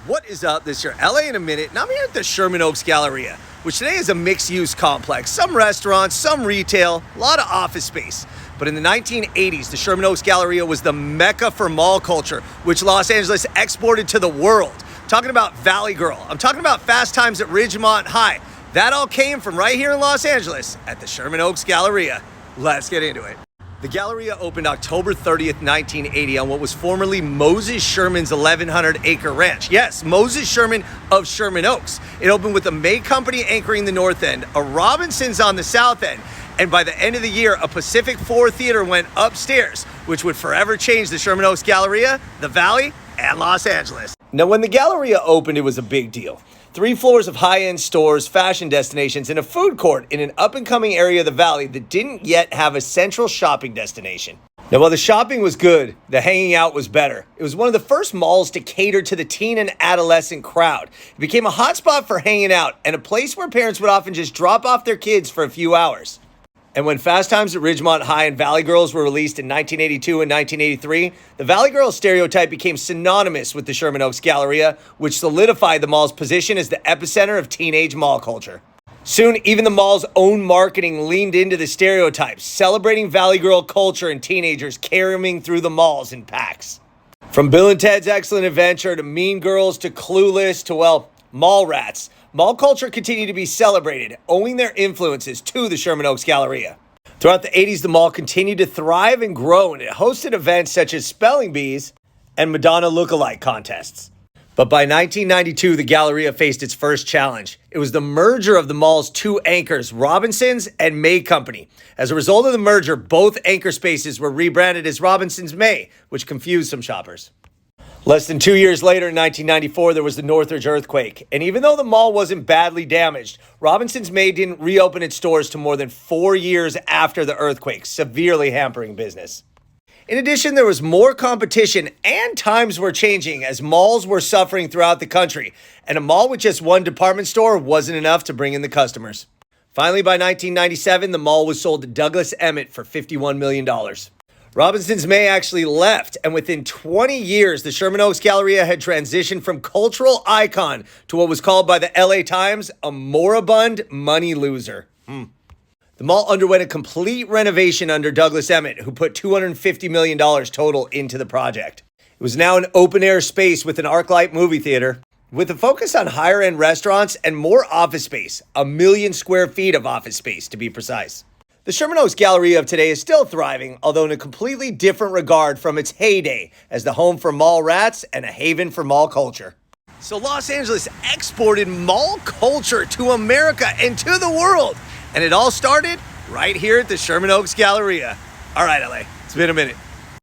What is up? This is your LA in a minute, and I'm here at the Sherman Galleria, which today is a mixed-use complex. Some restaurants, some retail, a lot of office space. But in the 1980s, the Sherman Galleria was the mecca for mall culture, which Los Angeles exported to the world. I'm talking about Valley Girl. I'm talking about Fast Times at Ridgemont High. That all came from right here in Los Angeles at the Sherman Galleria. Let's get into it. The Galleria opened October 30th, 1980 on what was formerly Moses Sherman's 1,100-acre ranch. Yes, Moses Sherman of Sherman Oaks. It opened with a May Company anchoring the north end, a Robinson's on the south end, and by the end of the year, a Pacific 4 theater went upstairs, which would forever change the Sherman Oaks Galleria, the Valley, and Los Angeles. Now, when the Galleria opened, it was a big deal. 3 floors of high-end stores, fashion destinations, and a food court in an up-and-coming area of the Valley that didn't yet have a central shopping destination. Now, while the shopping was good, the hanging out was better. It was one of the first malls to cater to the teen and adolescent crowd. It became a hotspot for hanging out and a place where parents would often just drop off their kids for a few hours. And when Fast Times at Ridgemont High and Valley Girls were released in 1982 and 1983, the Valley Girls stereotype became synonymous with the Sherman Oaks Galleria, which solidified the mall's position as the epicenter of teenage mall culture. Soon, even the mall's own marketing leaned into the stereotypes, celebrating Valley Girl culture and teenagers caroming through the malls in packs. From Bill and Ted's Excellent Adventure to Mean Girls to Clueless to, well, mall rats, mall culture continued to be celebrated, owing their influences to the Sherman Oaks Galleria. Throughout the 80s, the mall continued to thrive and grow, and it hosted events such as spelling bees and Madonna lookalike contests. But by 1992, the Galleria faced its first challenge. It was the merger of the mall's 2 anchors, Robinson's and May Company. As a result of the merger, both anchor spaces were rebranded as Robinson's May, which confused some shoppers. Less than 2 years later, in 1994, there was the Northridge earthquake. And even though the mall wasn't badly damaged, Robinson's May didn't reopen its doors to more than 4 years after the earthquake, severely hampering business. In addition, there was more competition and times were changing as malls were suffering throughout the country. And a mall with just one department store wasn't enough to bring in the customers. Finally, by 1997, the mall was sold to Douglas Emmett for $51 million. Robinson's May actually left, and within 20 years, the Sherman Oaks Galleria had transitioned from cultural icon to what was called by the LA Times a moribund money loser. The mall underwent a complete renovation under Douglas Emmett, who put $250 million total into the project. It was now an open-air space with an ArcLight movie theater, with a focus on higher-end restaurants and more office space, 1 million square feet of office space to be precise. The Sherman Oaks Galleria of today is still thriving, although in a completely different regard from its heyday as the home for mall rats and a haven for mall culture. So Los Angeles exported mall culture to America and to the world. And it all started right here at the Sherman Oaks Galleria. All right, LA, it's been a minute.